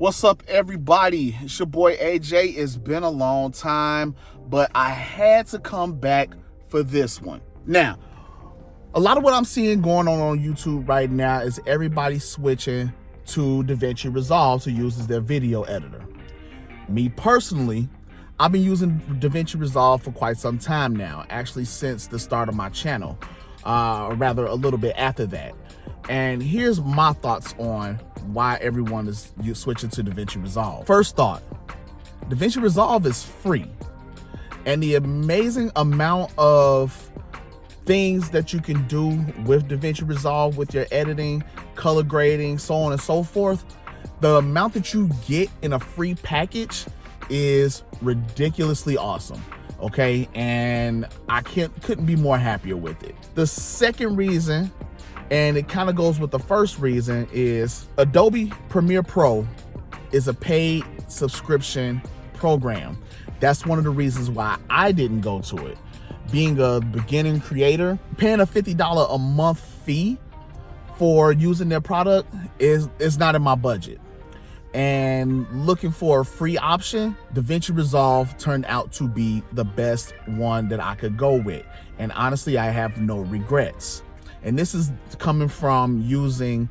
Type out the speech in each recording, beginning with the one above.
What's up, everybody? It's your boy AJ. It's been a long time, but I had to come back for this one. Now, a lot of what I'm seeing going on YouTube right now is everybody switching to DaVinci Resolve to use as their video editor. Me personally, I've been using DaVinci Resolve for quite some time now, actually since the start of my channel, or rather a little bit after that. And here's my thoughts on why everyone is switching to DaVinci Resolve. First thought, DaVinci Resolve is free. And the amazing amount of things that you can do with DaVinci Resolve with your editing, color grading, so on and so forth, the amount that you get in a free package is ridiculously awesome. Okay, and I couldn't be more happier with it. The second reason, and it kind of goes with the first reason, is Adobe Premiere Pro is a paid subscription program. That's one of the reasons why I didn't go to it. Being a beginning creator, paying a $50 a month fee for using their product is not in my budget. And looking for a free option, DaVinci Resolve turned out to be the best one that I could go with. And honestly, I have no regrets. And this is coming from using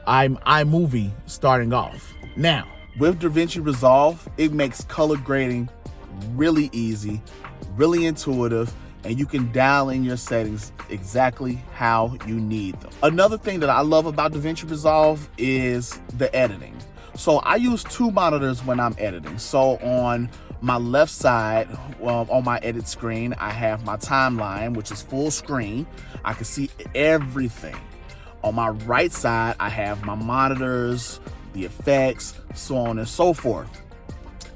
iMovie starting off. Now, with DaVinci Resolve, it makes color grading really easy, really intuitive, and you can dial in your settings exactly how you need them. Another thing that I love about DaVinci Resolve is the editing. So I use two monitors when I'm editing. So on my left side, on my edit screen, I have my timeline, which is full screen. I can see everything. On my right side, I have my monitors, the effects, so on and so forth.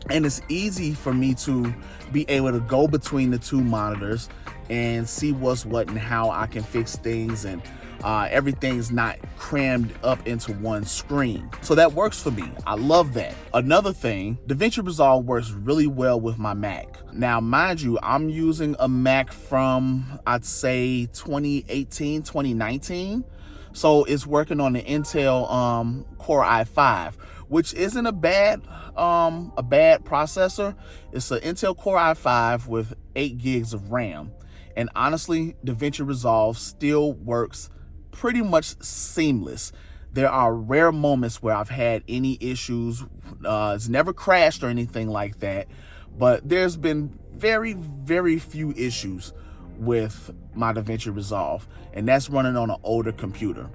And it's easy for me to be able to go between the two monitors and see what's what and how I can fix things, and everything's not crammed up into one screen. So that works for me. I love that. Another thing, DaVinci Resolve works really well with my Mac. Now, mind you, I'm using a Mac from, I'd say, 2018, 2019. So it's working on the Intel Core i5, which isn't a bad processor. It's an Intel Core i5 with 8 gigs of RAM. And honestly, DaVinci Resolve still works pretty much seamless. There are rare moments where I've had any issues. It's never crashed or anything like that, but there's been very, very few issues with my DaVinci Resolve, and that's running on an older computer.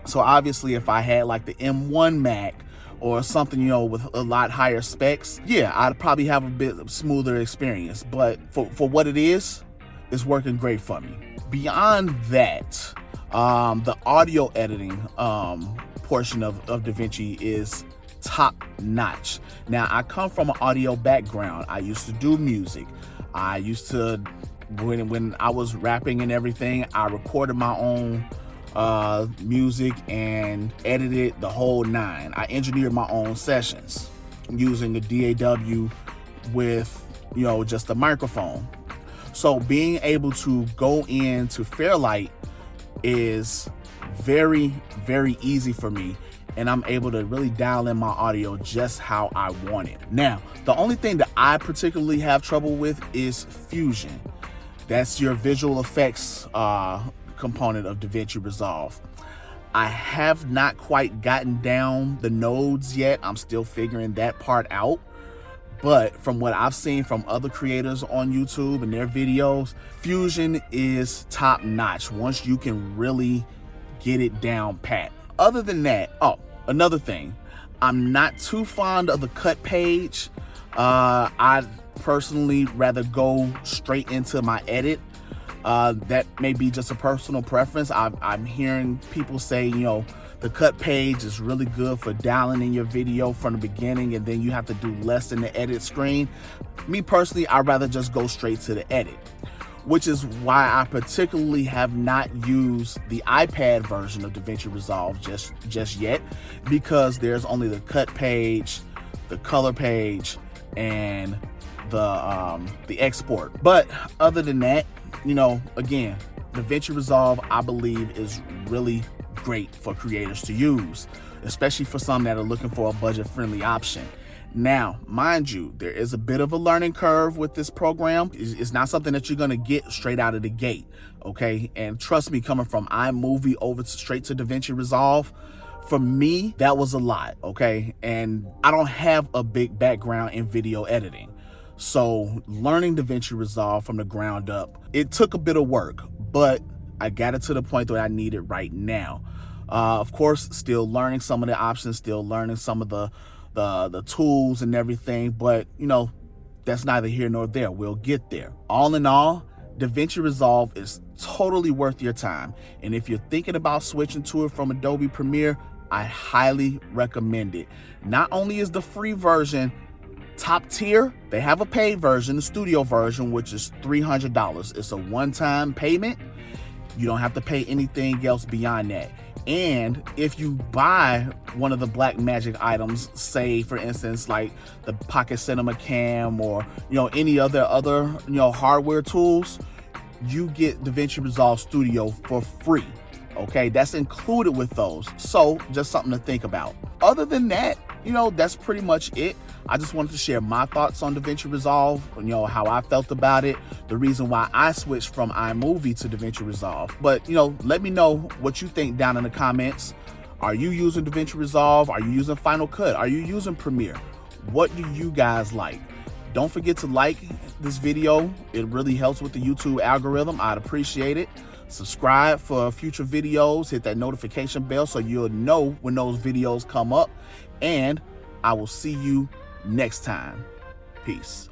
So obviously, if I had like the M1 Mac or something, you know, with a lot higher specs, yeah, I'd probably have a bit smoother experience. But for what it is, it's working great for me. Beyond that, the audio editing portion of DaVinci is top notch. Now, I come from an audio background. I used to do music. I used to, when I was rapping and everything, I recorded my own music and edited the whole nine. I engineered my own sessions using a DAW with, you know, just a microphone. So being able to go into Fairlight is very, very easy for me, and I'm able to really dial in my audio just how I want it. Now, the only thing that I particularly have trouble with is Fusion. That's your visual effects component of DaVinci Resolve. I have not quite gotten down the nodes yet. I'm still figuring that part out. But from what I've seen from other creators on YouTube and their videos, Fusion is top notch once you can really get it down pat. Other than that, another thing, I'm not too fond of the cut page. I'd personally rather go straight into my edit. That may be just a personal preference. I'm hearing people say, you know, the cut page is really good for dialing in your video from the beginning, and then you have to do less in the edit screen. Me personally, I'd rather just go straight to the edit, which is why I particularly have not used the iPad version of DaVinci Resolve just yet, because there's only the cut page, the color page, and the export. But other than that, you know, again, DaVinci Resolve, I believe, is really great for creators to use. especially for some that are looking for a budget-friendly option. Now, mind you, there is a bit of a learning curve with this program. It's not something that you're gonna get straight out of the gate, okay? And trust me, coming from iMovie straight to DaVinci Resolve, for me, that was a lot, okay? And I don't have a big background in video editing. So learning DaVinci Resolve from the ground up, it took a bit of work, but I got it to the point that I need it right now. Of course, still learning some of the options, still learning some of the tools and everything, but you know, that's neither here nor there. We'll get there. All in all, DaVinci Resolve is totally worth your time. And if you're thinking about switching to it from Adobe Premiere, I highly recommend it. Not only is the free version top tier, they have a paid version, the studio version, which is $300. It's a one-time payment. You don't have to pay anything else beyond that. And if you buy one of the Blackmagic items, say for instance like the Pocket Cinema Cam or any other hardware tools, you get DaVinci Resolve Studio for free. Okay, that's included with those. So just something to think about. Other than that, that's pretty much it. I just wanted to share my thoughts on DaVinci Resolve, how I felt about it, the reason why I switched from iMovie to DaVinci Resolve. But, let me know what you think down in the comments. Are you using DaVinci Resolve? Are you using Final Cut? Are you using Premiere? What do you guys like? Don't forget to like this video. It really helps with the YouTube algorithm. I'd appreciate it. Subscribe for future videos. Hit that notification bell so you'll know when those videos come up. And I will see you next time. Peace.